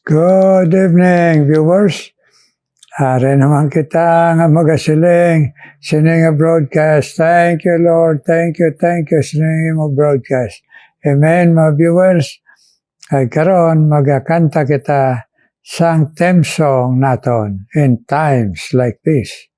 Good evening, viewers. Ari naman kita nga magasiling sining nga broadcast. Thank you, Lord. Thank you. Sining mo broadcast. Amen, mga viewers. Ay karon magakanta kita sang theme song naton in times like this.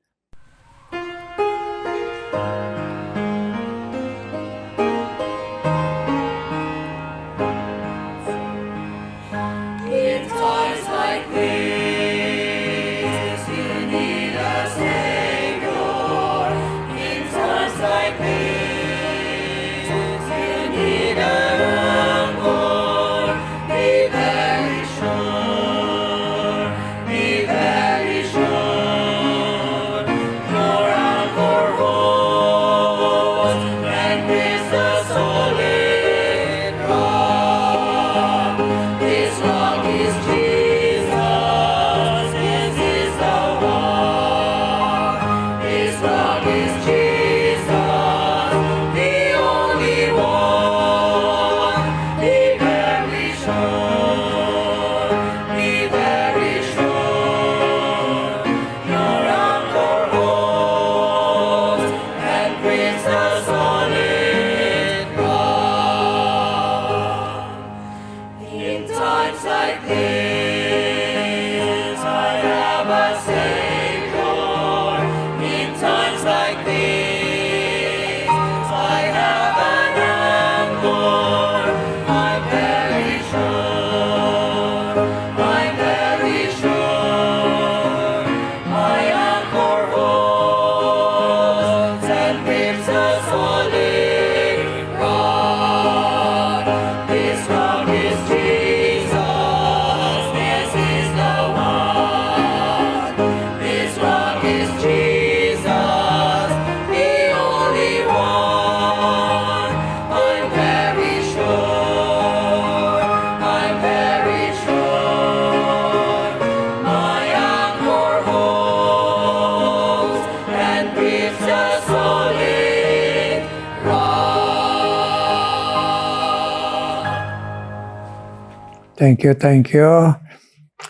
Thank you.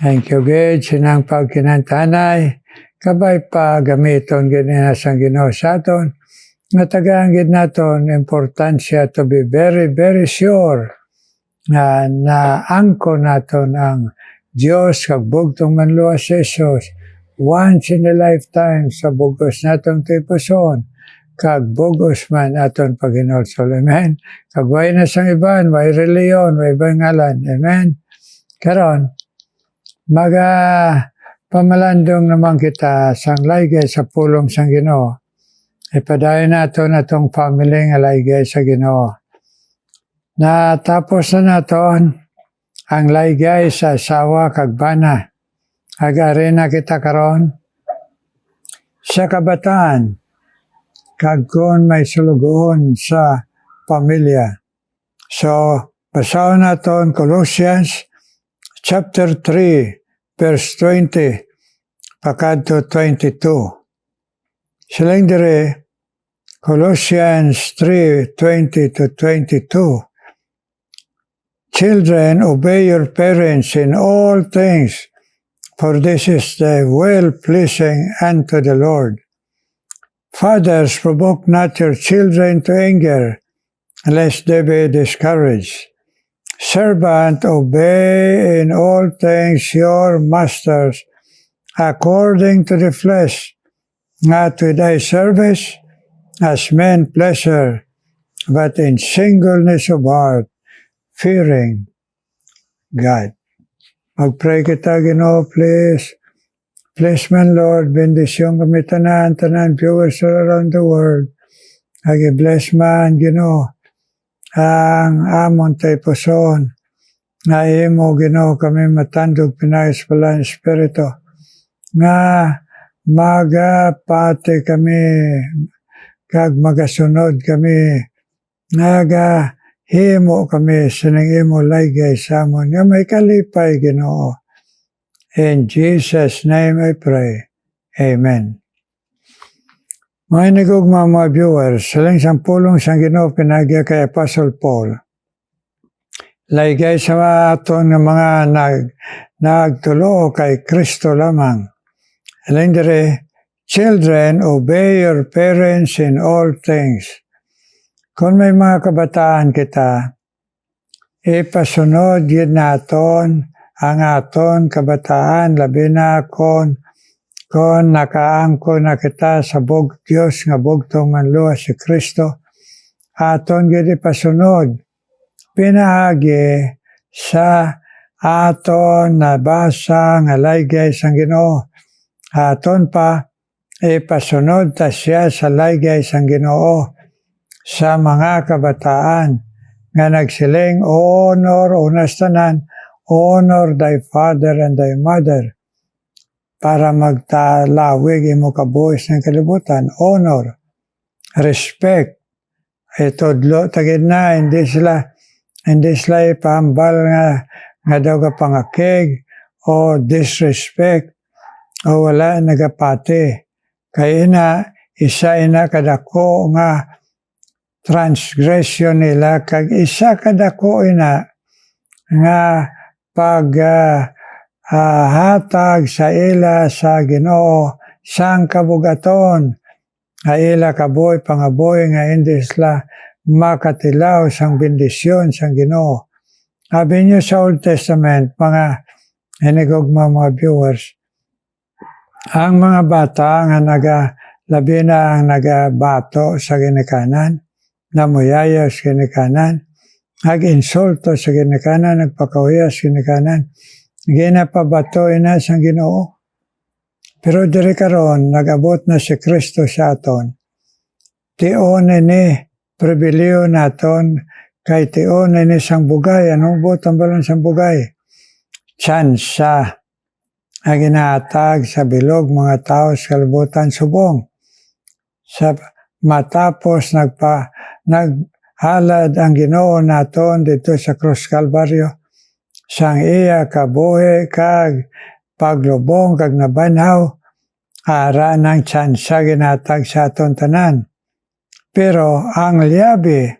Thank you, Gid. Sinang pagkinantanay, kabay pa gamiton ganina sang Ginoo sa aton. Natagaan gid naton importansya to be very, very sure na naangko naton ang Dios kag bugtong manluwas si Jesus once in a lifetime sa bugos naton tipuson kag bugos man aton paghinulsol. Amen. Kag way na sang iban, way reliyon, way ibang ngalan. Amen. Karon, pamalandong naman kita sang laygay sa pulong sang Ginoo. Ipadayon naton atong family nga laygay sa Ginoo. Natapos na naton ang laygay sa asawa kag bana. Agari na kita karon sa kabataan kag kun may sulugon sa pamilya. So, basahon naton Colossians chapter 3, verse 20, pakadto 22. Silang dire, Colossians 3:20-22. Children, obey your parents in all things, for this is the well-pleasing unto the Lord. Fathers, provoke not your children to anger, lest they be discouraged. Servant, obey in all things your masters, according to the flesh, not with eye service, as men pleasure, but in singleness of heart, fearing God. Mag-pray kita, Ginoo, please. Please, man, Lord, bendisyon kami tanan viewers all around the world. Agi-bless man, Ginoo, ang amon tay puson. Na imo, Ginoo, kami matandog pinayos pala ng Espiritu. Nga magapati kami, kag magasunod kami, nga himo kami sining imo laygay sa amon. Nga may kalipay, Ginoo. In Jesus' name I pray. Amen. Mga inigugma mga viewers, saling sampulong sang Ginoo pinagya kay Apostle Paul. Laygay sa aton nga mga nagtulo kay Kristo lamang. Alindere, children, obey your parents in all things. Kung may mga kabataan kita, ipasunod yun naton ang aton kabataan, labi na kung nakaangko na kita sa Diyos nga bugtong manluwa si Kristo, aton yun ipasunod. Pinahagi sa aton nabasa nga laygay sang Ginoo. Aton pa ipasunod ta siya sa laygay sang Ginoo sa mga kabataan nga nagsiling, honor unas tanan, honor thy father and thy mother, para magtalawig imo kabuhis ng kalibutan. Honor, respect, itudlo tagid na, hindi sila ipahambal nga daw ka pangakig o disrespect o wala nagapati. Kaya isa kadako nga transgression nila, kag isa kadako nga hatag sa ila sa Ginoo sang kabugaton, nga ila kaboy pangaboy nga hindi sila makatilaw sang bendisyon sang Ginoo. Sabi niyo sa Old Testament, mga hinigugma mga viewers, ang mga bata nga labi na ang nagabato sa ginikanan, namuyaya sa ginikanan, nag-insulto sa ginikanan, nagpakahuya sa ginikanan, ginapabato ina sang Ginoo. Pero diri karon nag-abot na si Kristo sa aton. Tion ni pribiliyo naton kay tion ni sang bugay. Anong butang balon sang bugay? Tsansa ang ginahatag sa bilog mga tao sa kalibutan subong. Sa matapos naghalad ang Ginoo naton dito sa Cross Calvario, sang iya kabuhi kag paglubong kag nabanhaw, ara ng tsansa ginatag sa aton tanan. Pero ang liabi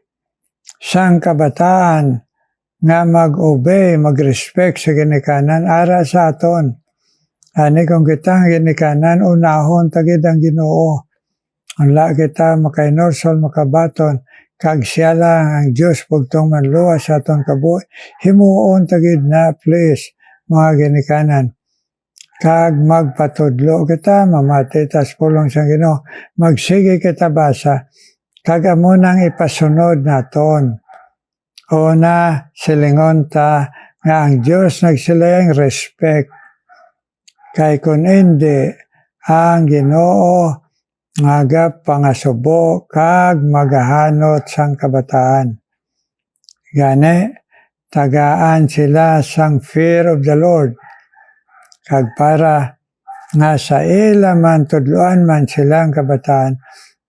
sang kabataan nga mag-obey, mag-respect sa ginikanan, ara sa aton. Ani kung kita ginikanan, unahon tagid ang Ginoo. Unla kita makainursol, makabaton, kag siya lang ang Diyos bugtong manluwa sa aton kabuhi. Himuon tagid na, please, mga ginikanan. Kag magpatudlo kita, mamati tas pulong sa Ginoo. Magsige kita basa, kag amo nang ipasunod naton. Una, silingon ta nga ang Diyos nagsiling respect. Kay kun hindi, ang Ginoo nga pangasubo kag magahanot sang kabataan. Gani, tagaan sila sang fear of the Lord. Kag para nga sa ila man tudluan man silang kabataan,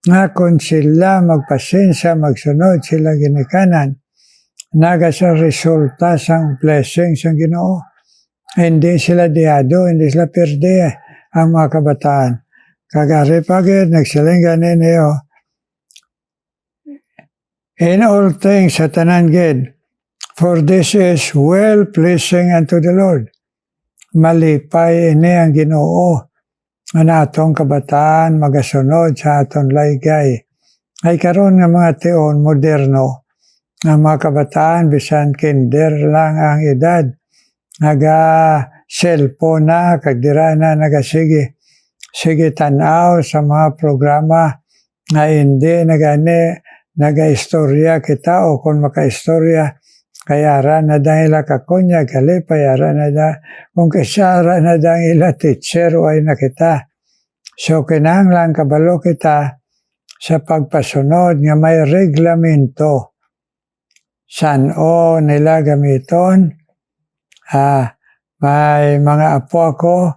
nga kung sila magpasensya, magsunod sila ginikanan, naga sa resulta sang blessing sang Ginoo. Hindi sila diado, hindi sila perde ang mga kabataan. Kagari pagid, nagsiling ganin niyo, in all things sa tanan gid, for this is well-pleasing unto the Lord. Malipay ini ang Ginoo, na atong kabataan magasunod sa atong laygay. Ay karon nga mga tion moderno, ang mga kabataan bisan kinder lang ang edad, naga-cellphone na, kagdira na nagasige tanaw sa mga programa na hindi naga-istorya kita, o kung maka-istorya, kayara na dahil kakunya, kalipayara na kung kasyara na dahil teacher o ay na kita. So kinahanglan kabalo kita sa pagpasunod nga may reglamento. San o nila gamiton? May mga apo ako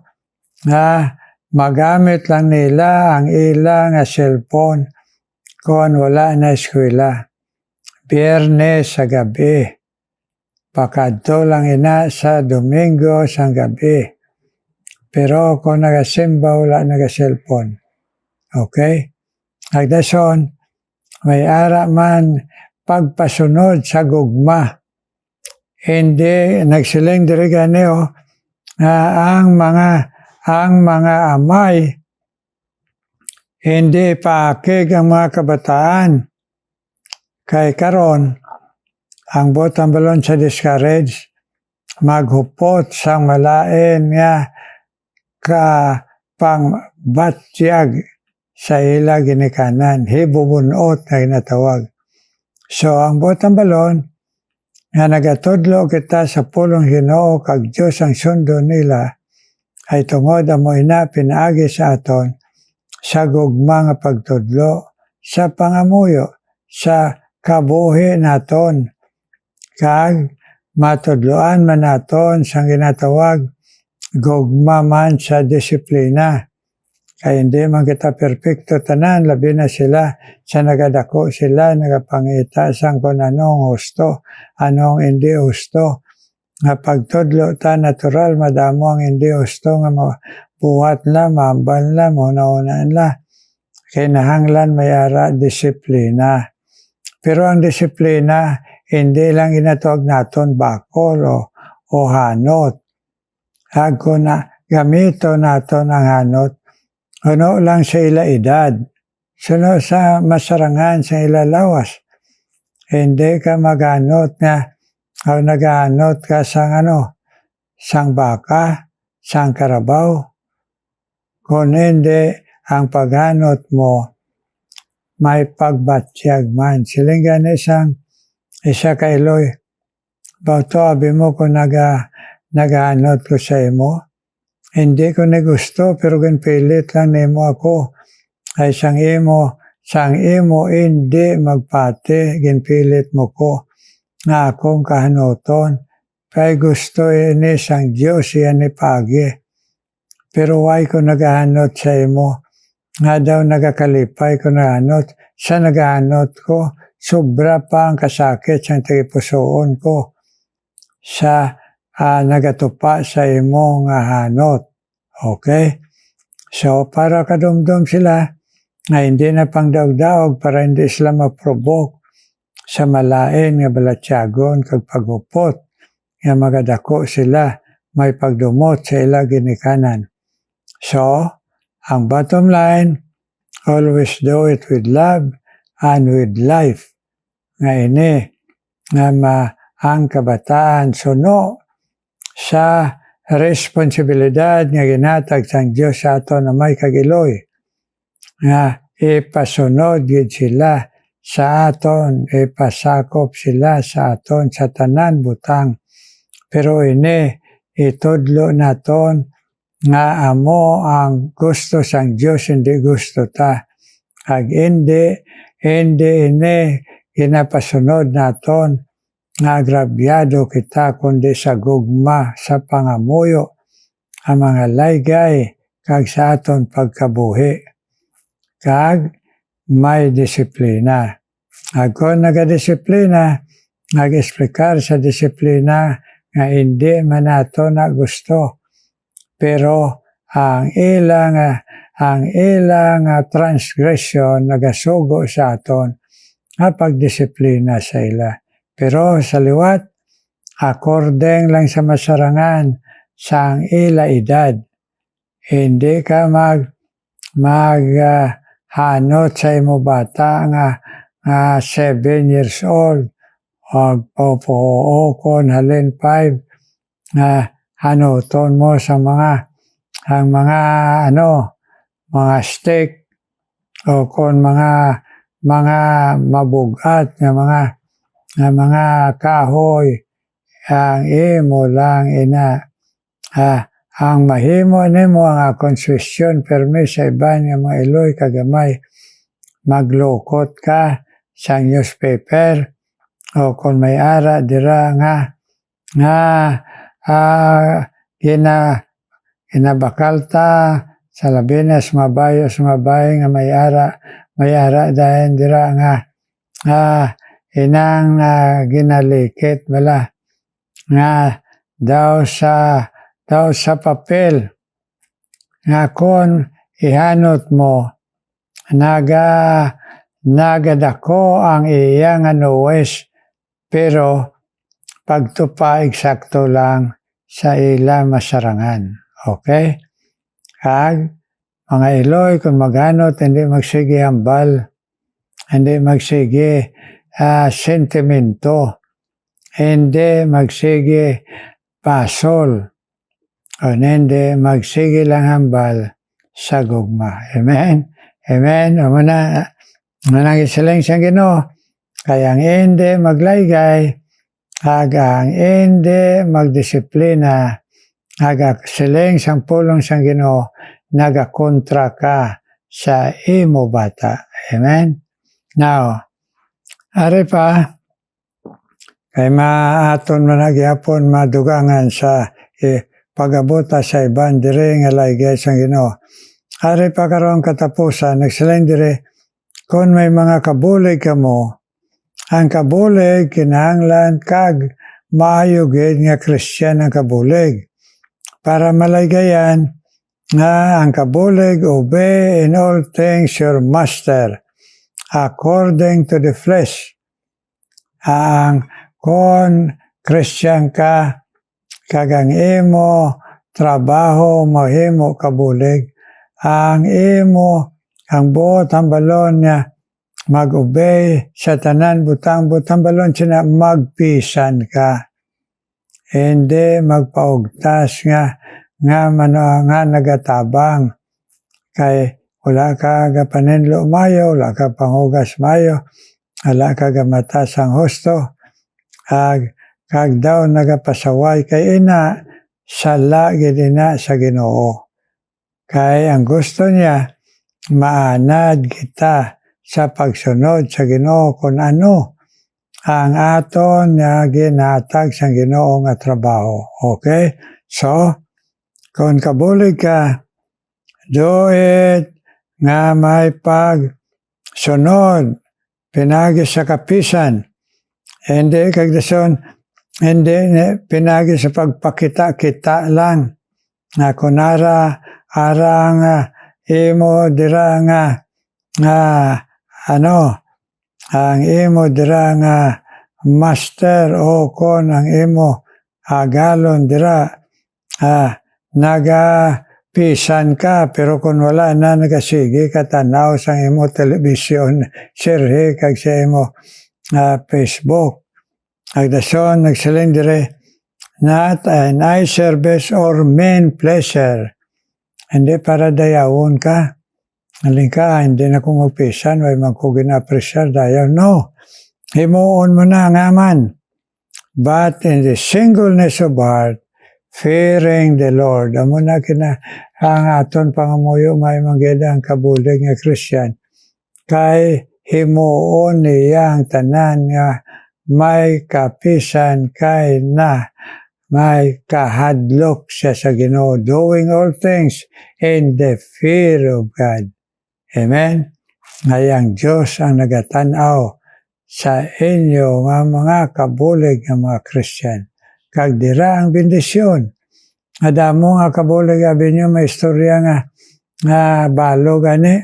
na magamit lang nila ang ilang cellphone kung wala na eskwela. Biyernes sa gabi. Pakadto lang ina sa Domingo sa gabi. Pero kung nagasimba, wala naga-cellphone. Okay? Agdason, may ara man pagpasunod sa gugma. Hindi, nagsiling diri gani ang mga amay hindi paakig ang mga kabataan. Kay karon ang botang balon sa discourage, maghupot sang malain nga pangbatyag sa ila ginikanan, hibubunot na ginatawag. So ang botang balon, nga nagatudlo kita sa pulong Ginoo kag Dios ang sundo nila, ay tungod amo ina pinaagi sa aton sa gugma nga pagtudlo, sa pangamuyo, sa kabuhi naton, kag matudloan man naton sang ginatawag gugma man sa disiplina. Kaya hindi man kita perfecto tanan, labi na sila sa nagadako sila, nagapangita sang kung anong husto, anong hindi husto. Nga pagtudlo ta natural, madamo ang hindi husto nga buhat la, mambal la, muna-unaan la. Kinahanglan mayara disiplina. Pero ang disiplina, hindi lang ginatawag naton bakol o hanot. Ako na gamito naton ang hanot, ano lang sa ila edad, suno sa masarangan sa ila lawas. Hindi ka maghanot nga, o naghanot ka sang baka, sang karabaw. Kung hindi, ang paghanot mo, may pagbatyag man. Silingan isa kailoy, bauto abi mo kung naghanot ko sa imo. Hindi ko na gusto, pero ginpilit lang nimo ako. Ay sang imo hindi magpati, ginpilit mo ko nga akong kahanuton. Kay gusto ini sang Diyos yan ni pagi. Pero why ko nagahanot sa imo? Nga daw nagakalipay ko nagahanot. Sa nagahanot ko, sobra pa ang kasakit sang tagipusoon ko. Sa nagatupa sa imo nga hanot. Okay? So, para kadumdum sila na hindi na pangdaog-daog para hindi sila maprovoke sa malain nga balatyagon kag paghupot nga magadako sila may pagdumot sa ila ginikanan. So, ang bottom line, always do it with love and with life. Nga ini, nga ang kabataan suno sa responsibilidad nga ginatag sang Dios sa aton na may kagiloy. Nga ipasunod gid sila sa aton, ipasakop sila sa aton sa tanan butang. Pero ini itudlo naton nga amo ang gusto sang Dios, hindi gusto ta. Ag hindi ini ginapasunod naton nga agrabyado kita kundi sa gugma sa pangamuyo ang mga laygay kag sa aton pagkabuhi kag may disiplina. Ako nagadisiplina, nag-explicar sa disiplina nga hindi man nato na gusto, pero ang ilang transgression nagasugo sa aton nga pagdisiplina sa ila. Pero sa liwat, according lang sa masarangan sa ang ila edad. Hindi ka hanot sa imo bata nga 7 years old o kon halin 5 nga hanuton mo sa mga steak o kon mga mabugat nga mga kahoy, ang imo lang ang mahimo nimo ang konsesyon permi sa iban nga mga iloy kagamay, maglukot ka sa newspaper o kung may ara dira nga ginabakalta sa labinas mabayos mabay nga may ara dahil dira nga inang ginalikit bala nga daw sa papel nga kon ihanot mo nagadako ang iya nga nuwes pero pagtupa eksakto lang sa ila masarangan. Okay? Kag mga Iloy, kung maganot, hindi magsige hambal, hindi magsige sentimento, hindi magsige pasol, o hindi magsige lang hambal sa gugma. Amen? Amen? O manang isiling siyang Ginoo, kaya ang hindi maglaygay, ang hindi magdisiplina, siling siyang pulong siyang Ginoo, nagakontra ka sa imo bata. Amen? Now, ari pa, kay maaton man nagyapon madugangan sa pag-abuta sa iban dire nga laygay sang Ginoo. Ari pa karon katapusan, nagsiling dire, kung may mga kabulig kamo, ang kabulig kinahanglan kag maayo gid nga Kristiyan ang kabulig. Para malaygayan nga ang kabulig, obey in all things your master according to the flesh. Ang kon Christian ka, kagang imo trabaho mahimo kabulig, ang imo ang buot hambalon niya mag-obey sa tanan butang hambalon siya magpisan ka. Hindi magpaugtas nga nagatabang kay wala ka gapaninlo mayo, wala ka panghugas mayo, wala ka gamatas ang husto, kag daw nagapasaway kay ina sala gid ina sa Ginoo. Kay ang gusto niya maanad kita sa pagsunod sa Ginoo kung ano ang aton nga ginatag sa Ginoo nga trabaho. Okay? So, kung kabulig ka, do it nga may pagsunod, pinagi sa kapisan, hindi kagdason, hindi pinagi sa pagpakita-kita lang, na kunara, arang imo dira nga, ang imo dira nga master o kon ang imo agalon dira, nagapisan ka, pero kung wala na nagasige ka tanaw sa imo telebisyon, sirhe kag sa imo Facebook. Agdason nagsiling dire, not an eye service or main pleasure. Hindi para dayawon ka. Aling ka, hindi na ko magpisan, may magkugin apresyar dayaw. No. Himuon mo na ngaman. But in the singleness of heart, fearing the Lord. Amo na ang aton pangamuyo may manggida ang kabulig nga Christian. Kay himuon niya ang tanan nga may kapisan kay na may kahadlok siya sa Ginoo, doing all things in the fear of God. Amen? Ngayang Diyos ang nagatanaw sa inyo nga mga kabulig nga mga Christian. Kag dira ang bendisyon. Adamo nga kabulig abi nyo may istorya nga balo gani.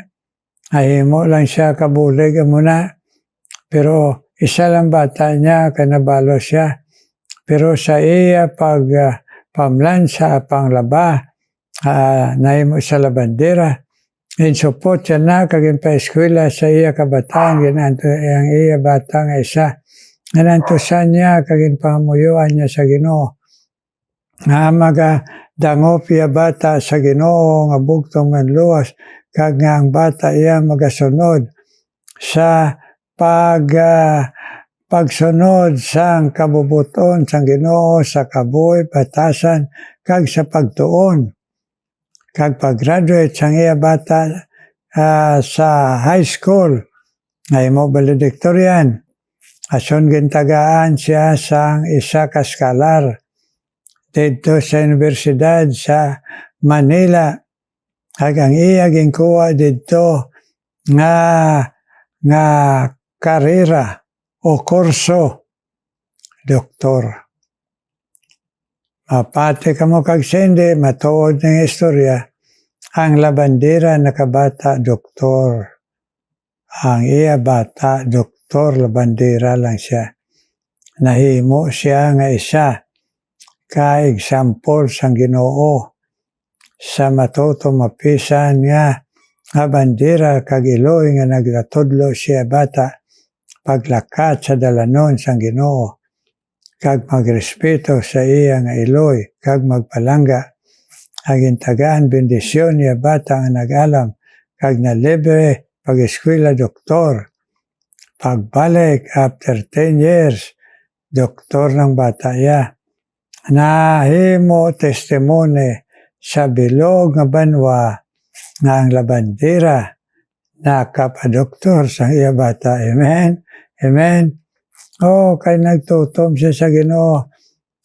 Ahimo lang siya kabulig muna. Pero isa lang bata niya kanabalo siya. Pero sa iya pag pamlansa panglaba, nahimo sa labandera. Insupot siya na kaging pa-eskwela sa iya kabataan, ginanto ang iya batang isa. Nanantusan niya kaging pamuyuan niya sa Ginoo. Magadangop iya bata sa Ginoo nga bugtong nga luwas, kag nga ang bata iya magasunod sa pagsunod sang kabubuton sang Ginoo sa kabuhi, batasan, kag sa pagtuon. Kag pag-graduate sang iya bata sa high school, ay mo valedictorian, ason gintagaan siya sang isa ka scholar dito sa Universidad sa Manila. Kag ang iya ginkuha dito nga karera o kurso, doktor. Mapati ka mo kag sindi, matuod ng istorya, ang labandera nakabata doktor. Ang iya bata doktor, labandera lang siya. Nahimo siya nga isa. ka example sang Ginoo sa matuto mapisan nga bandera kag iloy nga nagatudlo siya bata paglakat sa dalanon sang Ginoo kag magrespeto sa iya nga iloy kag magpalangga aging tagaan bendisyon niya bata nga nag-alam kag nalibre pag-eskwela doktor. Pagbalik after 10 years, doktor ng bata ya. Nahimo testimony sa bilog nga banwa nga ang labandera nakapadoktor sa iya bata. Amen? Amen? Kay nagtutom siya sa Ginoo.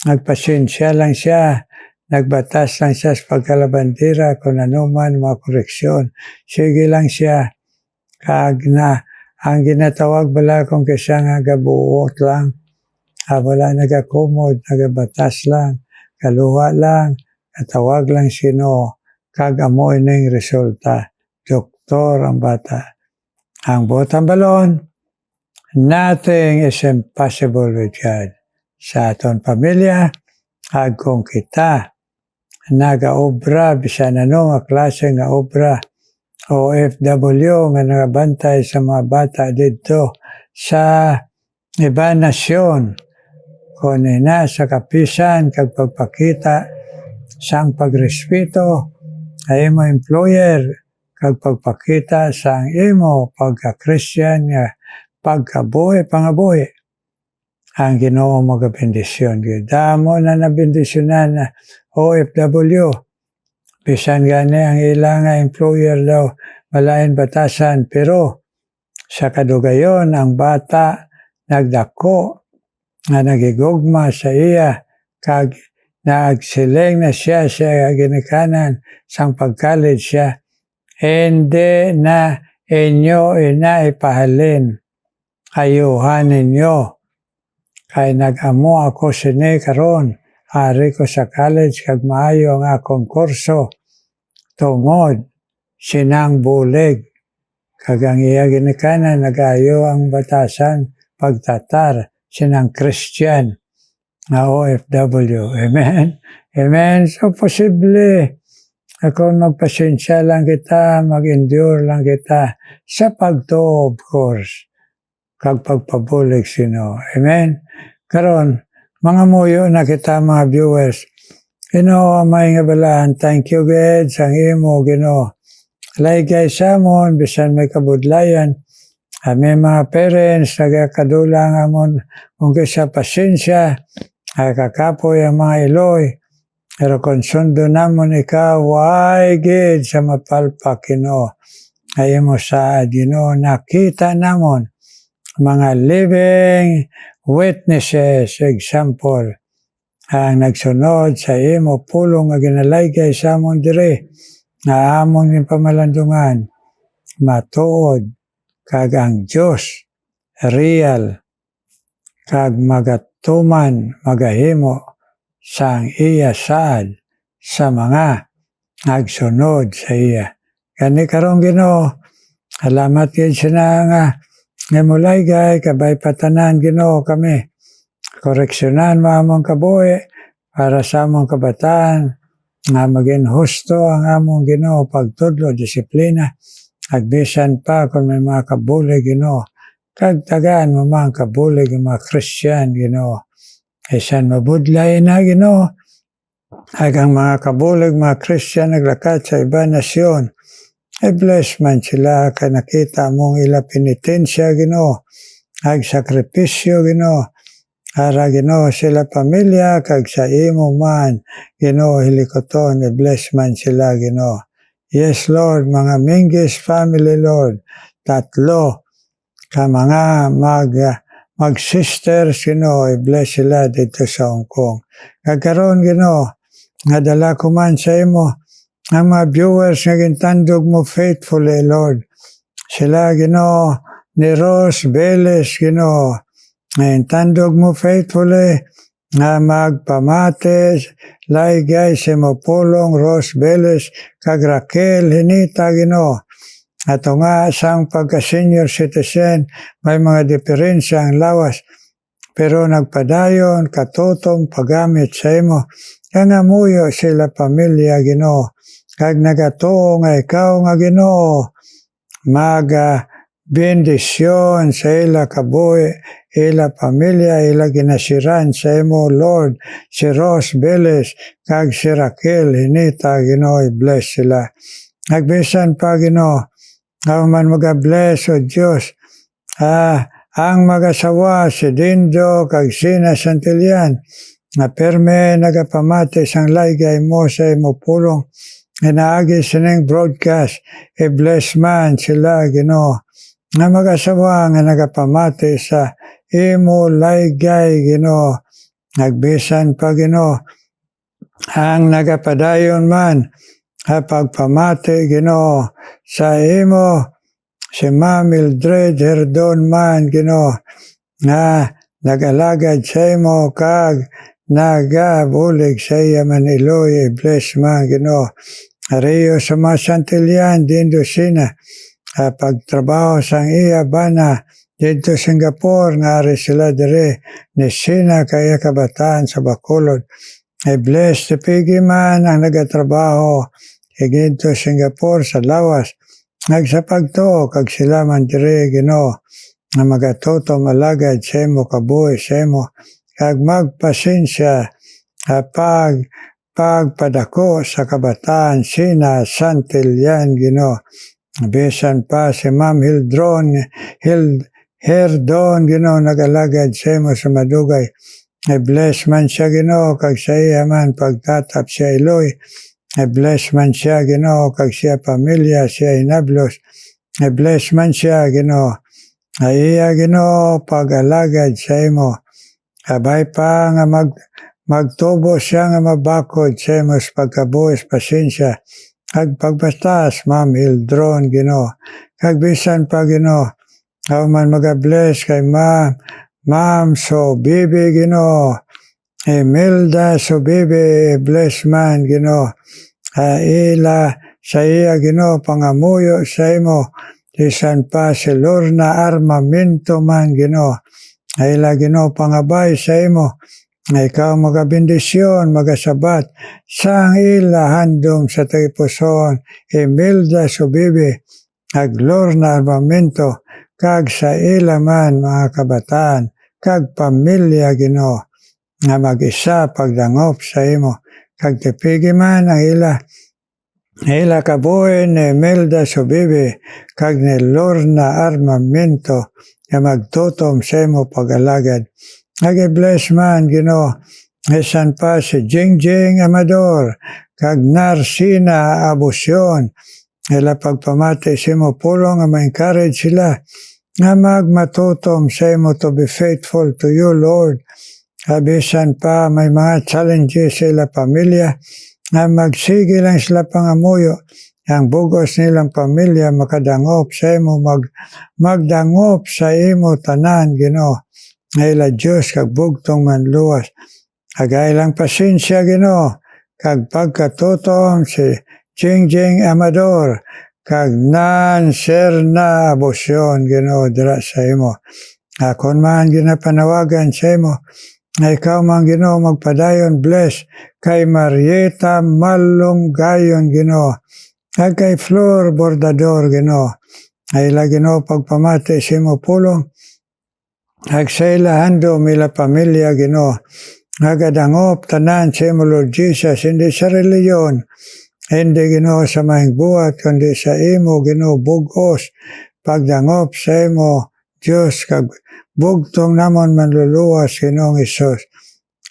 Nagpasensya lang siya. Nagbatas lang siya sa pagkalabandera kung ano man mga koreksyon. Sige lang siya. Kag na ang ginatawag bala kung kaya nga gabuot lang. Wala nagakumod, nagabatas lang, kaluha lang, katawag lang sino, kag amoy ng resulta. Doktor ang bata. Ang botang balon, nothing is impossible with God. Sa aton pamilya, kag kung kita, nagaobra, bisan ano nga klase nga obra, OFW nga nagabantay sa mga bata dito sa ibang nasyon. Kung na sa kapisan kag pagpakita sang pagrespeto ay imo employer kag pagpakita sang imo pagka-Christian nga pagkabuhi pangabuhi. Ang Ginoo magabendisyon. Damo na nabendisyonan na OFW. Bisan gani ang ilang employer daw malain batasan, pero sa kadugayon ang bata nagdako nga nagigugma sa iya kag nagsiling na siya ginikanan sang pag-college siya. Hindi na inyo inaipahalin ayuhan ninyo kay nag-amo ako sini karon. Ari ko sa college kag maayo ang akong kurso tungod sinang bulig kag ang iya ginikanan nagayo ang batasan pagtatar sinang Christian na OFW. Amen? Amen? So posible kung magpasensya lang kita, mag-endure lang kita sa pagtuo of course kag pagpabulig sino. Amen? Karon mga muyo na kita mga viewers. Ginoo may nga balahan. Thank you God sang imo Ginoo. Laygay sa amon bisan may kabudlayan. May mga parents nagakadulang amon kung kisa pasensya. Kakapoy ang mga iloy. Pero kung sundo namon ikaw, why God sa mapalpak Ginoo. Ay mo saad Ginoo nakita namon mga living witnesses, example, ang nagsunod sa imo pulong nga ginalaygay sa amon dire, nga amon ng pamalandungan, matuod, kag ang Diyos, real, kag magatuman, magahimo, sang iya saad, sa mga nagsunod sa iya. Kani karong Ginoo, salamat yun siya nga, nga mulaygay, kabay patanan Ginoo kami. Koreksyonan mo among kabuhi para sa among kabataan nga maging husto ang among Ginoo pagtudlo, disiplina, agbisan pa kung may mga kabulig Ginoo. Kag tagaan mo mga kabulig mga Christian Ginoo. Isan mabudlay na Ginoo. Agang mga kabulig mga Christian naglakat sa ibang nasyon. I-bless man sila ka nakita mong ila penitensya Ginoo, ag sakripisyo Ginoo, ara Ginoo sila pamilya, kag sa imo man Ginoo hilikoton, i-bless man sila Ginoo. Yes Lord, mga Minggis family Lord, 3 ka mga mag-sisters Ginoo, i-bless sila dito sa Hong Kong. Kagkaroon Ginoo, nga dala ko man sa imo, ang mga viewers nga gintandog mo faithfully, Lord. Sila, Ginoo, ni Rose Beles, Ginoo, nga gintandog mo faithfully, nga magpamates, laygay si mo pulong, Rose Beles, kag Raquel, Hinita, Ginoo. Ato nga, sang pagka-senior citizen, may mga diferensya ang lawas. pero nagpadayon katutom pagamit sa imo, nga muyo sila pamilya Ginoo, kag nagatuo nga ikaw nga Ginoo, maga bendisyon sa ila kabuhi, ila pamilya, ila ginasiran sa imo Lord, si Rose Beles, kag si Raquel, hinita Ginoo, bless sila. Nagbisan pa Ginoo, nga man mag-bless o Diyos, ang mag-asawa si Dindo kag Sina Santillan, nga perme nagapamati sang laygay mo sa imo pulong, inaagi sining broadcast, i-bless man sila Ginoo, nga mag-asawa nga nagapamati sa imo laygay Ginoo, nagbisan pa Ginoo, ang nagapadayon man, pagpamati Ginoo sa imo, si Ma'am Mildred Herdon man Ginoo, nga nagalagad sa imo kag nagabulig sa iya man iloy, bless man Ginoo. Ariyo sa mga Santillan, Dindo Sina, pagtrabaho sang iya bana dito Singapore, nga ari sila dire ni Sina kaya kabataan sa Bacolod. Bless ti Piggy man ang nagatrabaho dito Singapore sa Lawas, nagsapagto kag sila man dire Ginoo, nga magatuto malagad sa imo kabuhi sa imo, kag magpasensya pagpadako sa kabataan Sina Santillan Ginoo. Bisan pa si Ma'am Herdon Ginoo, nagalagad sa imo sa Madugay, bless man siya Ginoo, kag sa iya man pagtatap siya iloy, bless man siya Ginoo, kag siya pamilya siya inablos, bless man siya Ginoo, iya Ginoo pag-alagad sa imo, abay pa nga magtubo siya nga mabakod sa imo sa pagkabuhis pasensya, kag pagbastas Ma'am Hildron Ginoo, kag bisan pa Ginoo, man mag-bless kay Ma'am Sobibi Ginoo, Imelda Sobibi, bless man Ginoo, ila sa iya Ginoo pangamuyo sa imo, isan pa si Lorna Armamento man Ginoo, ila Ginoo pangabay sa imo, ikaw magabindisyon, magasabat, sang ila handom sa taypuson, Imelda Sobibi, kag Lorna Armamento, kag sa ila man mga kabataan, kag pamilya Ginoo, nga mag-isa pagdangop sa imo, kag tipigi man ang ila kabuhi ni Imelda Sobibi, kag ni Lorna Armamento, nga magtutom sa imo pag-alagad. Nag-bless man Ginoo, isan pa si Jingjing Amador, kag Narsina Abusyon, ila pagpamati sa imo pulong nga ma-encourage sila, nga magmatutom sa imo to be faithful to you Lord. Bisan pa may mga challenges sa ila pamilya, nga magsige lang sila pangamuyo, ang bugos nilang pamilya makadangop sa imo, magdangop sa imo tanan Ginoo, nga ila Diyos kag bugtong manluwas, kag ilang pasensya Ginoo, kag pagkatutom si Jingjing Amador, kag Serna Abusyon Ginoo dira sa imo, akon man ginapanawagan sa imo, nga ikaw man Ginoo magpadayon bless kay Marieta Malunggayon Ginoo, kag kay Flor Bordador Ginoo, ay ila Ginoo pagpamati sa imo pulong, kag sa ila handom ila pamilya Ginoo, nagadangop tanan sa imo Lord Jesus, hindi sa reliyon, hindi Ginoo sa mahing buhat, kundi sa imo Ginoo bugos, pagdangop sa imo Diyos, kag bugtong namon manluluwas Ginoong Isus.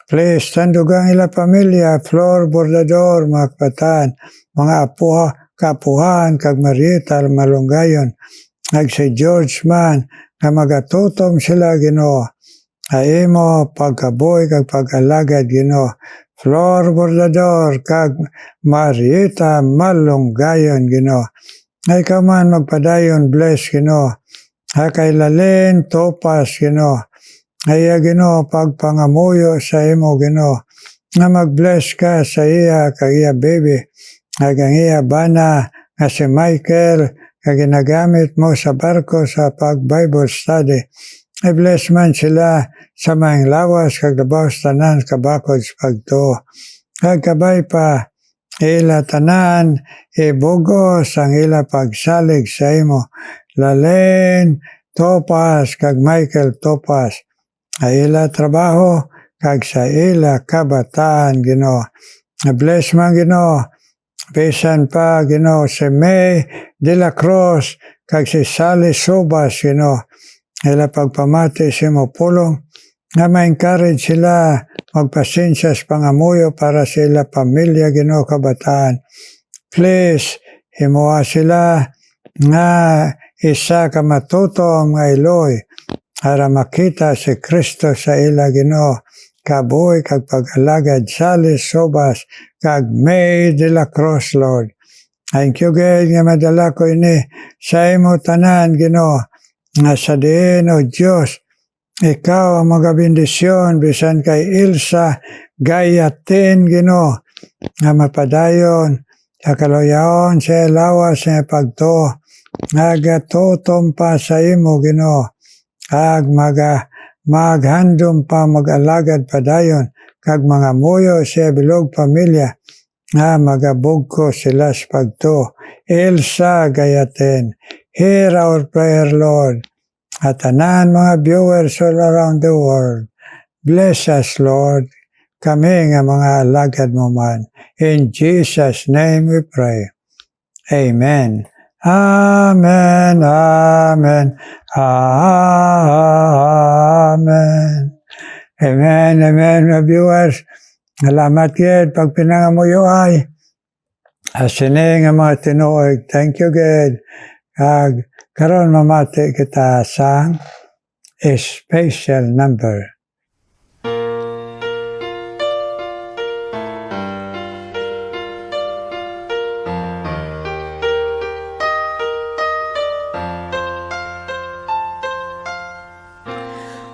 Please, tandugang ila pamilya, Flor Bordador, mga kabataan, mga kapuhan, kag Marieta Malunggayon, kag si George man, nga magatutom sila Ginoo, ay imo pagkabuhi kag pag-alagad Ginoo, Flor Bordador, kag Marieta Malunggayon Ginoo, nga ikaw man magpadayon bless Ginoo, kay Lalen Topas Ginoo, ay Ginoo pagpangamuyo sa imo Ginoo, nga mag-bless ka sa iya kag iya baby, kag ang iya bana nga si Michael, kag ginagamit mo sa barko sa pag-Bible study, I-bless man sila sa maing lawas kag labaw tanan kabakod sa pagtuo. Kag kabay pa ila tanan ibugos ang ila pagsalig sa imo. Lalen Topas kag Michael Topas ay ila trabaho kag sa ila kabataan Ginoo. Bless man Ginoo. Bisan pa Ginoo si May de la Cruz kag si Sally Subas Ginoo. Ila pagpamati sa imo pulong nga ma-encourage sila magpasensya sa pangamuyo para sa ila pamilya Ginoo kabataan. Please himuha sila nga isa ka matutong nga iloy para makita si Kristo sa ila Ginoo. Kabuhi kag pag-alagad Sally Sobas kag May de la Cruz Lord. Thank you God nga madala ko ini sa imo tanan Ginoo. Nga sa diin o Diyos, ikaw ang magabindisyon bisan kay Ilsa gayatin Ginoo nga mapadayon sa kaloyaon sa lawas sa pagtuo nagatutom pa sa imo Ginoo kag maghandom pa mag-alagad padayon kag mga muyo sa bilog pamilya nga magabugko sila sa pagtuo. Ilsa gayatin. Hear our prayer, Lord. At tanan mga viewers all around the world. Bless us, Lord. Kami nga mga alagad mo man. In Jesus' name we pray. Amen. Amen. Amen. Amen. Amen. Amen, mga viewers. Salamat God pag pinangamuyo ay. Asini nga mga tinuog. Thank you, God. Kag karon mamati kita sa special number.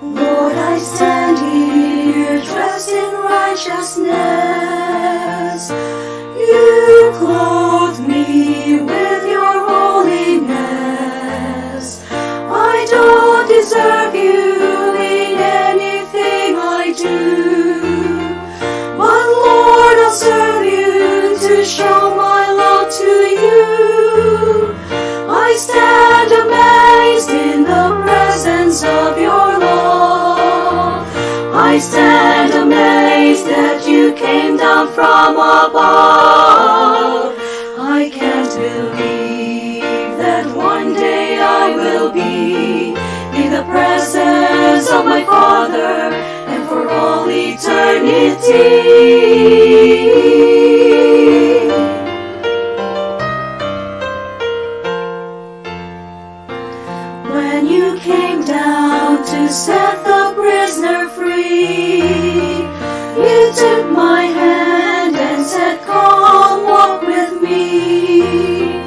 Lord, I stand here dressed in righteousness. You clothe me with your holiness. I don't deserve you in anything I do, but Lord, I'll serve you to show my love to you. I stand amazed in the presence of your love. I stand amazed that you came down from above. I can't believe that one day I will be in the presence of my Father and for all eternity. When you came down to set the prisoner free, you took my hand and said, "Come, walk with me."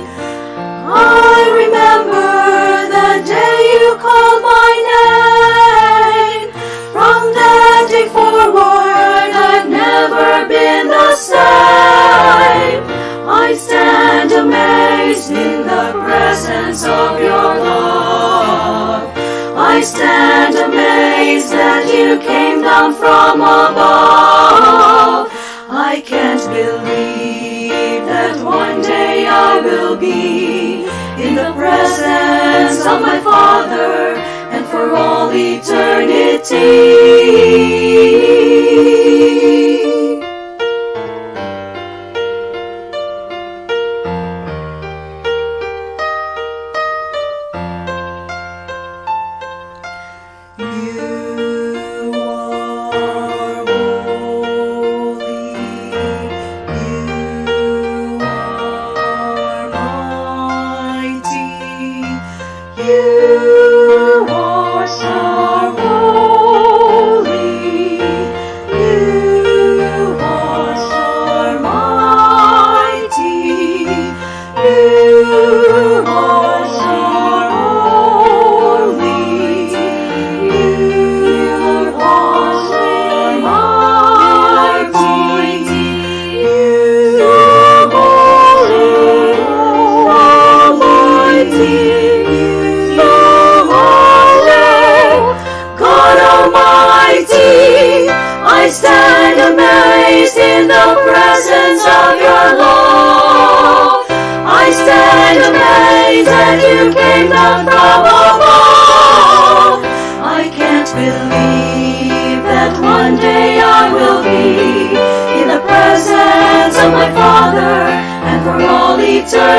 I remember the day you called my name. From that day forward, I've never been the same. I stand amazed in the presence of your love. I stand amazed that you came down from above. I can't believe that one day I will be in the presence of my Father and for all eternity. You are so holy.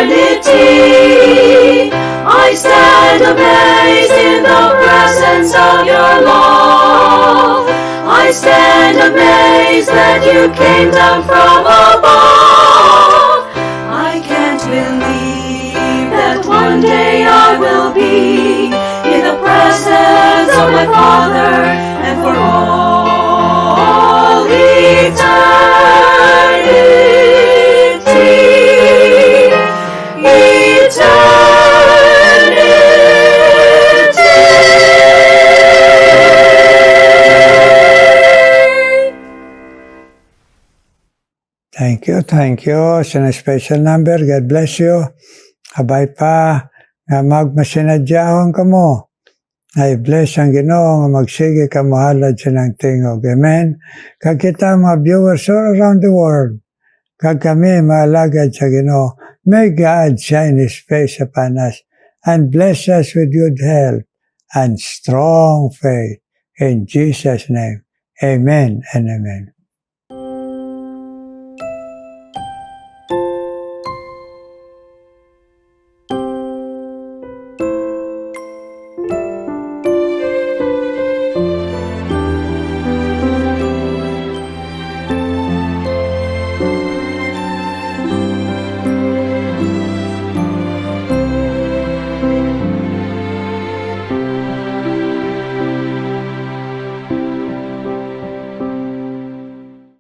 eternity. I stand amazed in the presence of your love. I stand amazed that you came down from above. I can't believe that one day I will be in the presence of my Father, and for all eternity. Thank you. Sa special number, God bless you. Abay pa, nga magmasinadyaon ka mo. Ay bless ang Ginoo nga magsige ka mahalad sa ng tingog. Amen. Kag kita mga viewers all around the world, kag kami maalagad sa Ginoo, may God shine His face upon us and bless us with good health and strong faith. In Jesus' name, amen and amen.